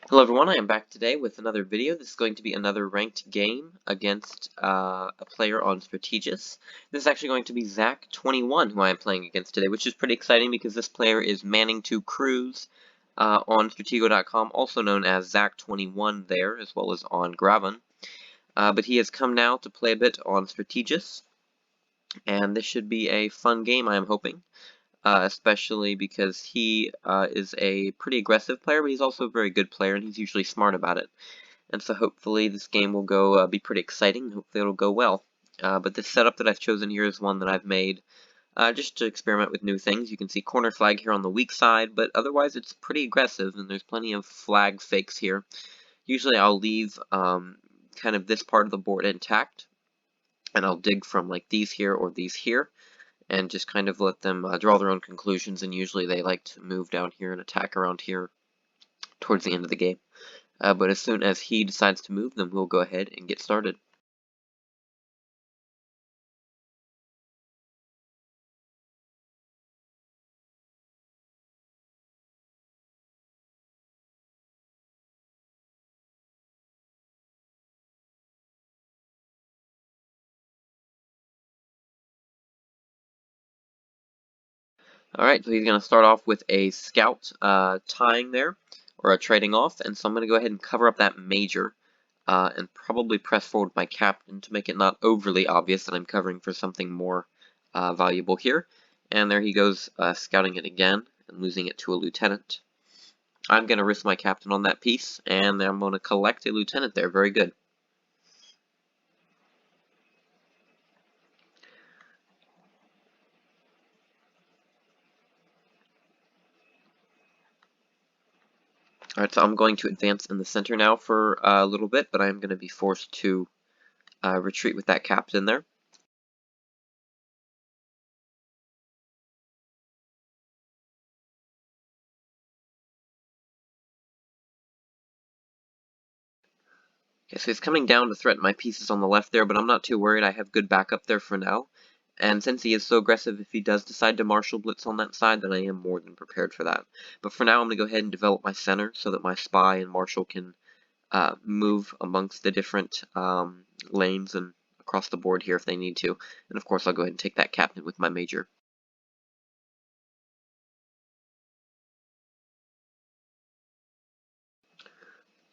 Hello everyone, I am back today with another video. This is going to be another ranked game against a player on Strategus. This is actually going to be zach21 who I am playing against today, which is pretty exciting because this player is manning to cruise on Stratego.com, also known as zach21 there, as well as on Graven. But he has come now to play a bit on Strategus, and this should be a fun game, I am hoping. Especially because he is a pretty aggressive player, but he's also a very good player, and he's usually smart about it. And so hopefully this game will go be pretty exciting, and hopefully it'll go well. But this setup that I've chosen here is one that I've made just to experiment with new things. You can see corner flag here on the weak side, but otherwise it's pretty aggressive, and there's plenty of flag fakes here. Usually I'll leave kind of this part of the board intact, and I'll dig from like these here or these here, and just kind of let them draw their own conclusions, and usually they like to move down here and attack around here towards the end of the game. But as soon as he decides to move, then we'll go ahead and get started. Alright, so he's going to start off with a scout tying there, or a trading off, and so I'm going to go ahead and cover up that major, and probably press forward my captain to make it not overly obvious that I'm covering for something more valuable here. And there he goes, scouting it again, and losing it to a lieutenant. I'm going to risk my captain on that piece, and I'm going to collect a lieutenant there. Very good. Alright, so I'm going to advance in the center now for a little bit, but I'm going to be forced to retreat with that captain there. Okay, so he's coming down to threaten my pieces on the left there, but I'm not too worried. I have good backup there for now. And since he is so aggressive, if he does decide to marshal blitz on that side, then I am more than prepared for that. But for now, I'm going to go ahead and develop my center so that my spy and marshal can move amongst the different lanes and across the board here if they need to. And of course, I'll go ahead and take that captain with my major.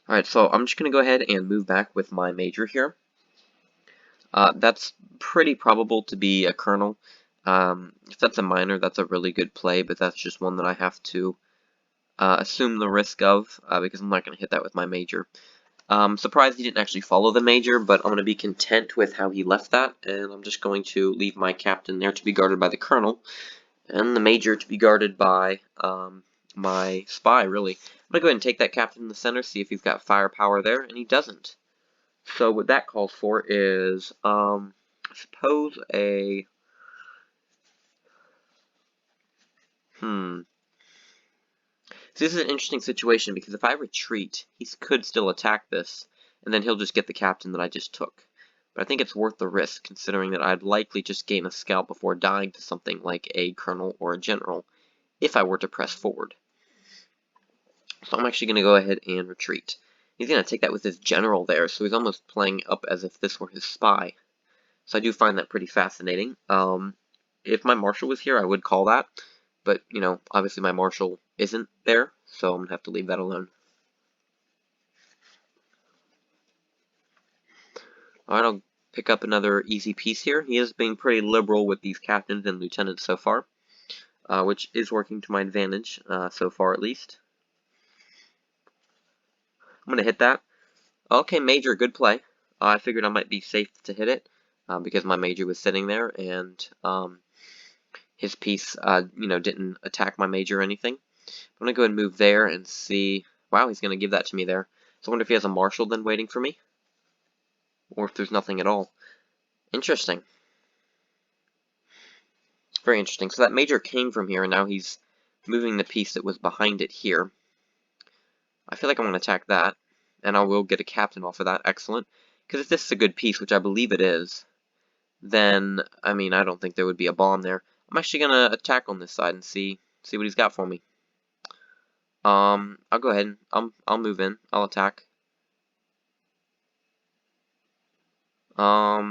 Alright, so I'm just going to go ahead and move back with my major here. That's pretty probable to be a colonel. If that's a minor, that's a really good play, but that's just one that I have to assume the risk of, because I'm not going to hit that with my major. Surprised he didn't actually follow the major, but I'm going to be content with how he left that, and I'm just going to leave my captain there to be guarded by the colonel, and the major to be guarded by my spy, really. I'm going to go ahead and take that captain in the center, see if he's got firepower there, and he doesn't. So what that calls for is, I suppose a, So this is an interesting situation, because if I retreat, he could still attack this, and then he'll just get the captain that I just took. But I think it's worth the risk, considering that I'd likely just gain a scout before dying to something like a colonel or a general, if I were to press forward. So I'm actually going to go ahead and retreat. He's going to take that with his general there, so he's almost playing up as if this were his spy. So I do find that pretty fascinating. If my marshal was here, I would call that. But, you know, obviously my marshal isn't there, so I'm going to have to leave that alone. Alright, I'll pick up another easy piece here. He is being pretty liberal with these captains and lieutenants so far, which is working to my advantage, so far at least. I'm going to hit that. Okay, major, good play. I figured I might be safe to hit it, because my major was sitting there, and his piece, didn't attack my major or anything. I'm going to go ahead and move there and see. Wow, he's going to give that to me there. So I wonder if he has a marshal then waiting for me, or if there's nothing at all. Interesting. Very interesting. So that major came from here, and now he's moving the piece that was behind it here. I feel like I'm going to attack that, and I will get a captain off of that. Excellent. Because if this is a good piece, which I believe it is, then, I mean, I don't think there would be a bomb there. I'm actually going to attack on this side and see what he's got for me. I'll go ahead. I'll move in. I'll attack. Not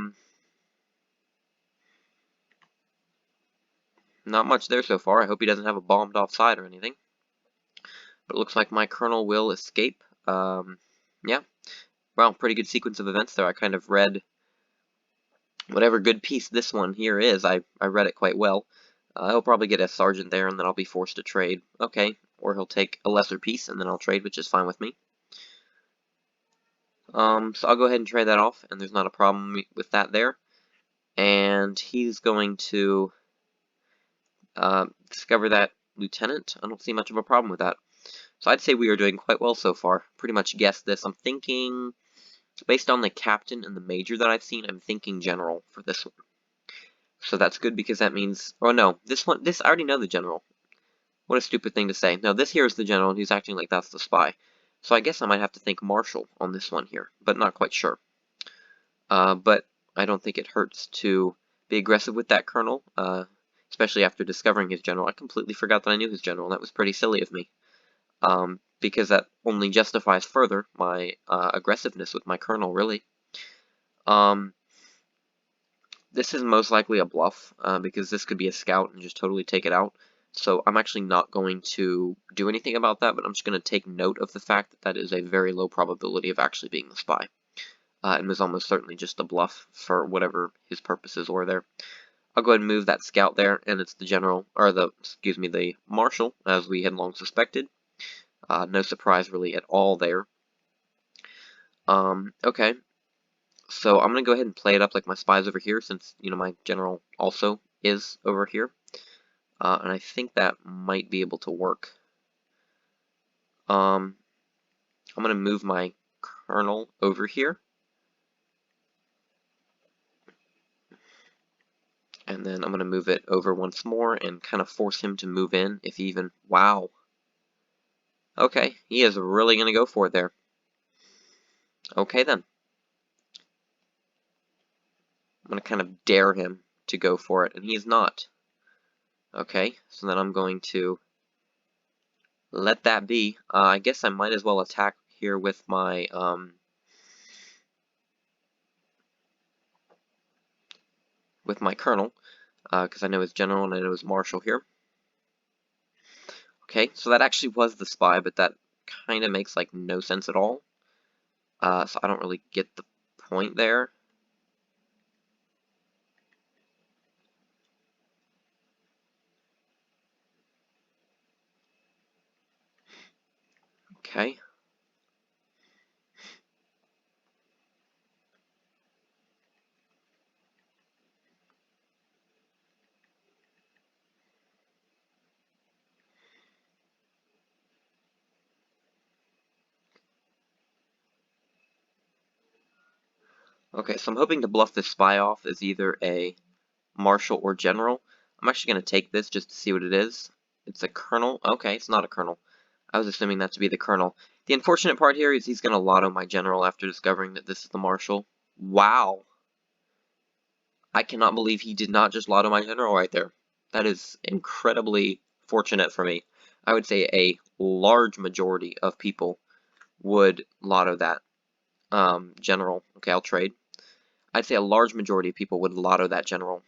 much there so far. I hope he doesn't have a bombed off side or anything. But it looks like my colonel will escape. Yeah. Well, pretty good sequence of events there. I kind of read whatever good piece this one here is. I read it quite well. He'll probably get a sergeant there, and then I'll be forced to trade. Okay. Or he'll take a lesser piece, and then I'll trade, which is fine with me. So I'll go ahead and trade that off, and there's not a problem with that there. And he's going to discover that lieutenant. I don't see much of a problem with that. So I'd say we are doing quite well so far. Pretty much guessed this. I'm thinking, based on the captain and the major that I've seen, I'm thinking general for this one. So that's good because that means, oh no, this one, I already know the general. What a stupid thing to say. No, this here is the general, and he's acting like that's the spy. So I guess I might have to think marshal on this one here, but not quite sure. But I don't think it hurts to be aggressive with that colonel, especially after discovering his general. I completely forgot that I knew his general, and that was pretty silly of me. Because that only justifies further my aggressiveness with my colonel, really. This is most likely a bluff, because this could be a scout and just totally take it out. So I'm actually not going to do anything about that, but I'm just going to take note of the fact that that is a very low probability of actually being the spy. And was almost certainly just a bluff for whatever his purposes were there. I'll go ahead and move that scout there, and it's the general, or the marshal, as we had long suspected. No surprise really at all there. Okay. So I'm going to go ahead and play it up like my spy's over here, since, you know, my general also is over here. And I think that might be able to work. I'm going to move my colonel over here. And then I'm going to move it over once more and kind of force him to move in, if he even... Wow. Okay, he is really going to go for it there. Okay, then. I'm going to kind of dare him to go for it, and he's not. Okay, so then I'm going to let that be. I guess I might as well attack here with my colonel, because I know his general and I know his marshal here. Okay, so that actually was the spy, but that kind of makes like no sense at all. So I don't really get the point there. Okay. Okay, so I'm hoping to bluff this spy off as either a marshal or general. I'm actually going to take this just to see what it is. It's a colonel. Okay, it's not a colonel. I was assuming that to be the colonel. The unfortunate part here is he's going to lotto my general after discovering that this is the marshal. Wow. I cannot believe he did not just lotto my general right there. That is incredibly fortunate for me. I would say a large majority of people would lotto that general. Okay, I'll trade. I'd say a large majority of people would lotto that general.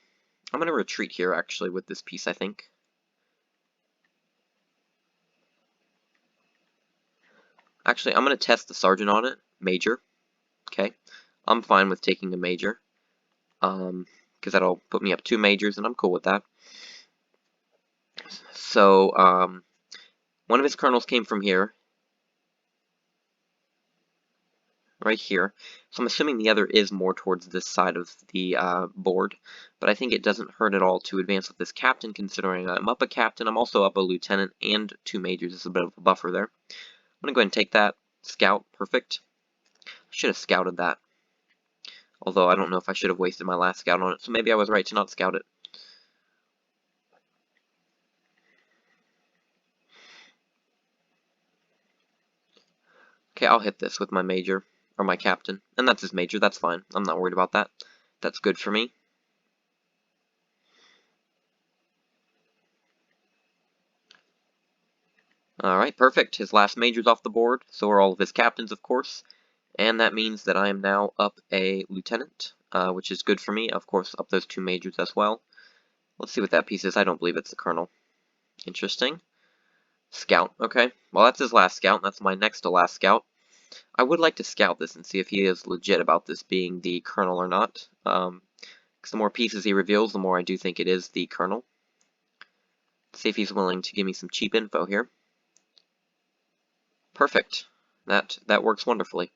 I'm going to retreat here, actually, with this piece, I think. Actually, I'm going to test the sergeant on it. Major. Okay. I'm fine with taking a major. Because that'll put me up 2 majors, and I'm cool with that. So, one of his colonels came from here. Right here. So I'm assuming the other is more towards this side of the board, but I think it doesn't hurt at all to advance with this captain, considering I'm up a captain, I'm also up a lieutenant, and 2 majors. It's a bit of a buffer there. I'm going to go ahead and take that. Scout, perfect. I should have scouted that. Although I don't know if I should have wasted my last scout on it, so maybe I was right to not scout it. Okay, I'll hit this with my major, or my captain, and that's his major, that's fine. I'm not worried about that. That's good for me. Alright, perfect. His last major's off the board, so are all of his captains, of course. And that means that I am now up a lieutenant, which is good for me. Of course, up those 2 majors as well. Let's see what that piece is. I don't believe it's the colonel. Interesting. Scout, okay. Well, that's his last scout, and that's my next to last scout. I would like to scout this and see if he is legit about this being the colonel or not. Because the more pieces he reveals, the more I do think it is the colonel. Let's see if he's willing to give me some cheap info here. Perfect. That works wonderfully.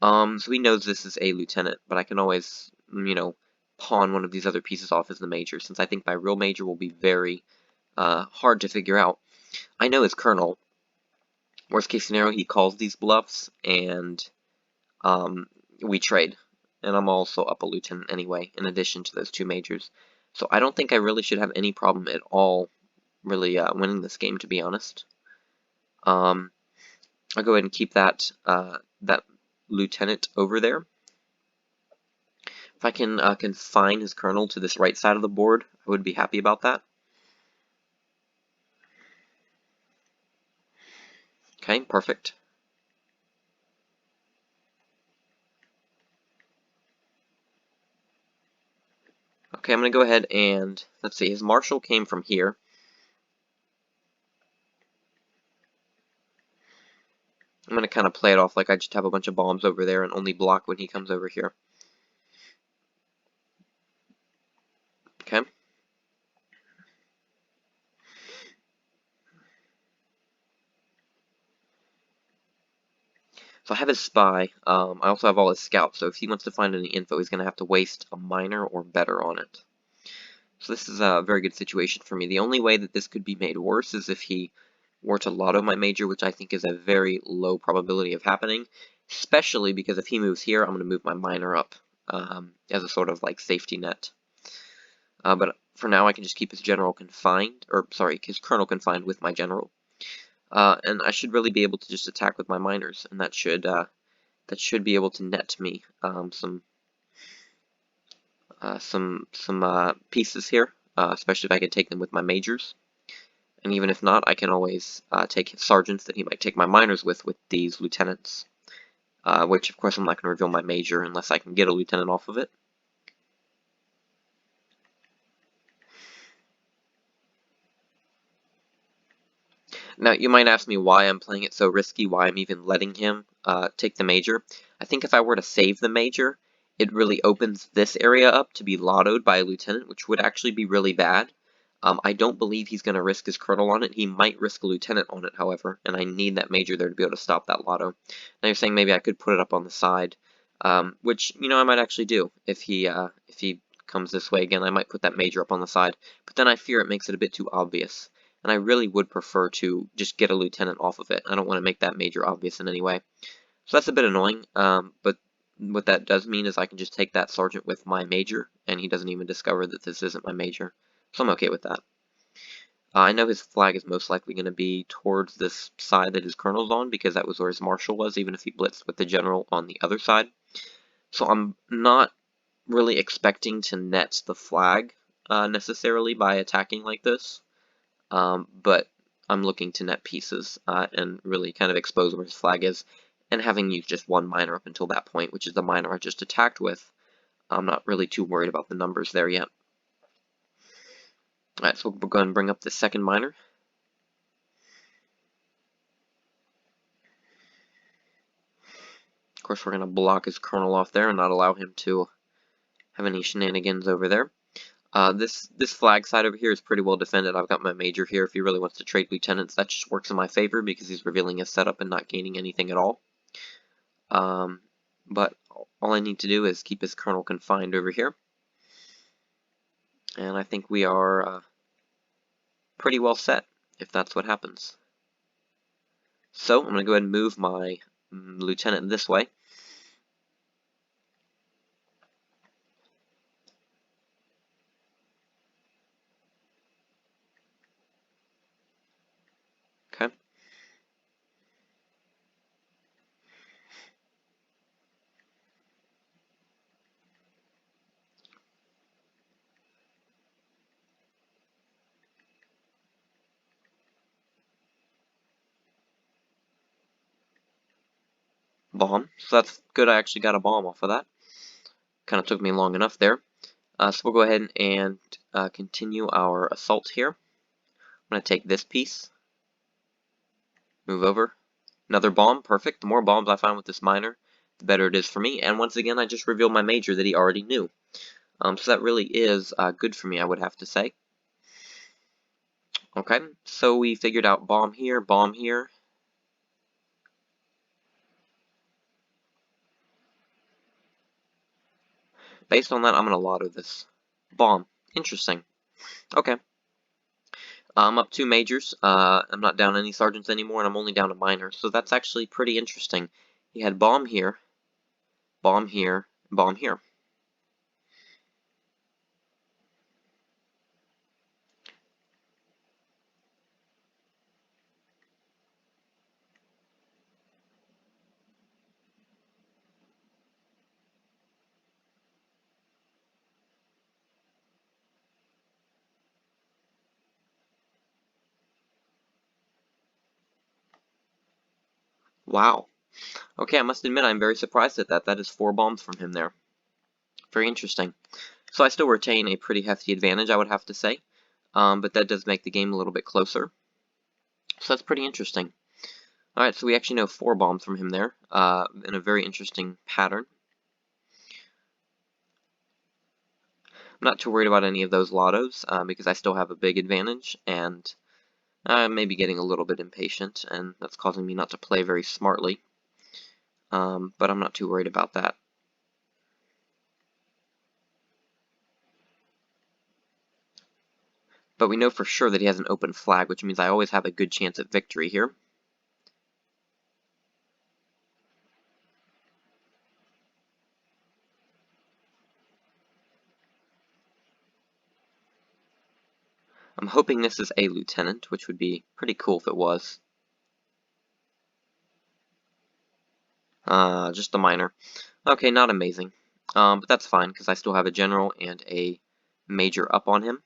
So he knows this is a lieutenant, but I can always, pawn one of these other pieces off as the major, since I think my real major will be very hard to figure out. I know his colonel. Worst case scenario, he calls these bluffs, and we trade. And I'm also up a lieutenant anyway, in addition to those 2 majors. So I don't think I really should have any problem at all really winning this game, to be honest. I'll go ahead and keep that that lieutenant over there. If I can confine his colonel to this right side of the board, I would be happy about that. Okay, perfect. Okay, I'm going to go ahead and, let's see, his marshal came from here. I'm going to kind of play it off like I just have a bunch of bombs over there and only block when he comes over here. Okay. So I have his spy. I also have all his scouts, so if he wants to find any info, he's going to have to waste a minor or better on it. So this is a very good situation for me. The only way that this could be made worse is if he were to lotto my major, which I think is a very low probability of happening, especially because if he moves here, I'm going to move my minor up as a sort of like safety net. But for now, I can just keep his general confined, or sorry, his colonel confined with my general. And I should really be able to just attack with my minors, and that should be able to net me some pieces here, especially if I can take them with my majors. And even if not, I can always take his sergeants that he might take my minors with these lieutenants. Which, of course, I'm not going to reveal my major unless I can get a lieutenant off of it. Now, you might ask me why I'm playing it so risky, why I'm even letting him take the major. I think if I were to save the major, it really opens this area up to be lottoed by a lieutenant, which would actually be really bad. I don't believe he's going to risk his colonel on it. He might risk a lieutenant on it, however, and I need that major there to be able to stop that lotto. Now you're saying maybe I could put it up on the side, which, I might actually do. If he comes this way again, I might put that major up on the side, but then I fear it makes it a bit too obvious. And I really would prefer to just get a lieutenant off of it. I don't want to make that major obvious in any way. So that's a bit annoying, but what that does mean is I can just take that sergeant with my major, and he doesn't even discover that this isn't my major. So I'm okay with that. I know his flag is most likely going to be towards this side that his colonel's on, because that was where his marshal was, even if he blitzed with the general on the other side. So I'm not really expecting to net the flag necessarily by attacking like this. But I'm looking to net pieces and really kind of expose where his flag is, and having used just 1 minor up until that point, which is the minor I just attacked with, I'm not really too worried about the numbers there yet. Alright, so we'll go ahead and bring up the second minor. Of course, we're going to block his colonel off there and not allow him to have any shenanigans over there. This flag side over here is pretty well defended. I've got my major here. If he really wants to trade lieutenants, that just works in my favor because he's revealing his setup and not gaining anything at all. But all I need to do is keep his colonel confined over here. And I think we are pretty well set, if that's what happens. So I'm going to go ahead and move my lieutenant this way. Okay. bomb. So that's good, I actually got a bomb off of that. Kind of took me long enough there. So we'll go ahead and continue our assault here. I'm going to take this piece, move over. Another bomb, perfect. The more bombs I find with this miner, the better it is for me. And once again, I just revealed my major that he already knew. So that really is good for me, I would have to say. Okay, so we figured out bomb here, bomb here. Based on that, I'm going to lotto this. Bomb. Interesting. Okay. I'm up 2 majors. I'm not down any sergeants anymore, and I'm only down a minor. So that's actually pretty interesting. He had bomb here, bomb here, bomb here. Wow. Okay, I must admit I'm very surprised at that. That is 4 bombs from him there. Very interesting. So I still retain a pretty hefty advantage, I would have to say. But that does make the game a little bit closer. So that's pretty interesting. Alright, so we actually know 4 bombs from him there, in a very interesting pattern. I'm not too worried about any of those lottos, because I still have a big advantage, and I'm maybe getting a little bit impatient, and that's causing me not to play very smartly. But I'm not too worried about that. But we know for sure that he has an open flag, which means I always have a good chance at victory here. I'm hoping this is a lieutenant, which would be pretty cool if it was. Just a minor. Okay, not amazing. But that's fine, because I still have a general and a major up on him.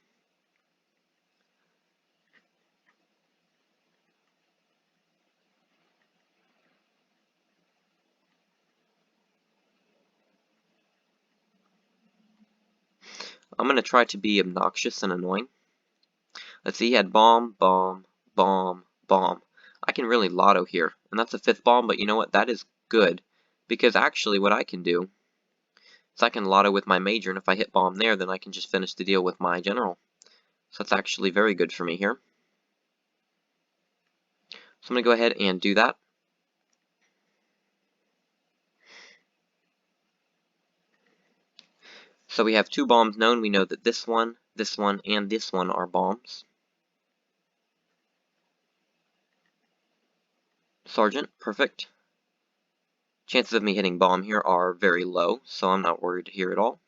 I'm going to try to be obnoxious and annoying. Let's see, he had bomb, bomb, bomb, bomb. I can really lotto here, and that's a 5th bomb, but you know what? That is good, because actually what I can do is I can lotto with my major, and if I hit bomb there, then I can just finish the deal with my general. So that's actually very good for me here. So I'm going to go ahead and do that. So we have 2 bombs known. We know that this one, and this one are bombs. Sergeant, perfect. Chances of me hitting bomb here are very low, so I'm not worried here at all.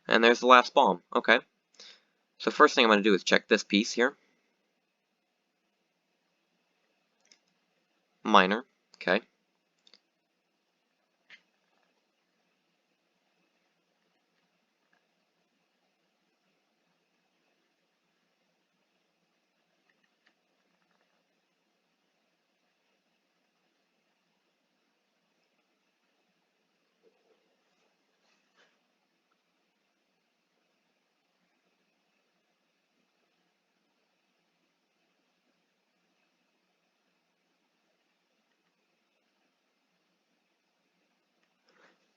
And there's the last bomb. Okay. So first thing I'm going to do is check this piece here. Minor. Okay.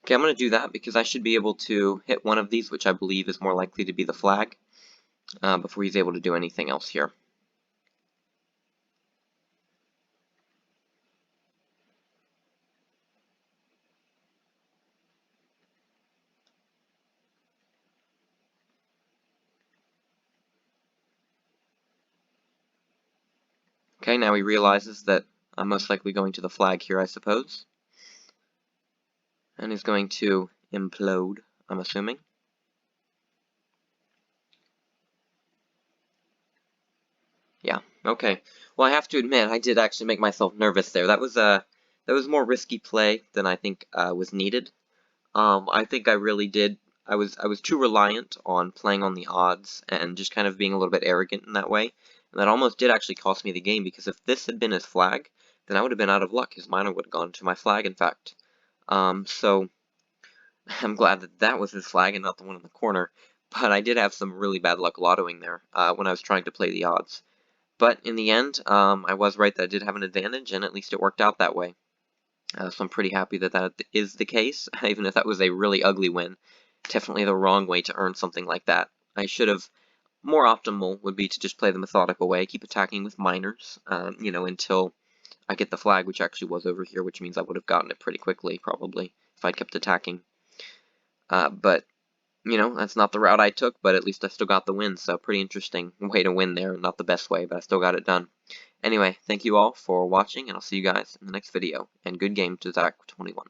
Okay, I'm going to do that because I should be able to hit one of these, which I believe is more likely to be the flag, before he's able to do anything else here. Okay, now he realizes that I'm most likely going to the flag here, I suppose. And he's going to implode, I'm assuming. Yeah, okay. Well, I have to admit, I did actually make myself nervous there. That was more risky play than I think was needed. I think I really did I was too reliant on playing on the odds and just kind of being a little bit arrogant in that way. And that almost did actually cost me the game, because if this had been his flag, then I would have been out of luck. His minor would have gone to my flag, in fact. So I'm glad that that was his flag and not the one in the corner. But I did have some really bad luck lottoing there when I was trying to play the odds. But in the end, I was right that I did have an advantage, and at least it worked out that way. So I'm pretty happy that that is the case, even if that was a really ugly win. Definitely the wrong way to earn something like that. I should have, more optimal would be to just play the methodical way, keep attacking with minors, you know, until I get the flag, which actually was over here, which means I would have gotten it pretty quickly, probably, if I'd kept attacking. But, you know, that's not the route I took, but at least I still got the win, so pretty interesting way to win there. Not the best way, but I still got it done. Anyway, thank you all for watching, and I'll see you guys in the next video, and good game to zach21.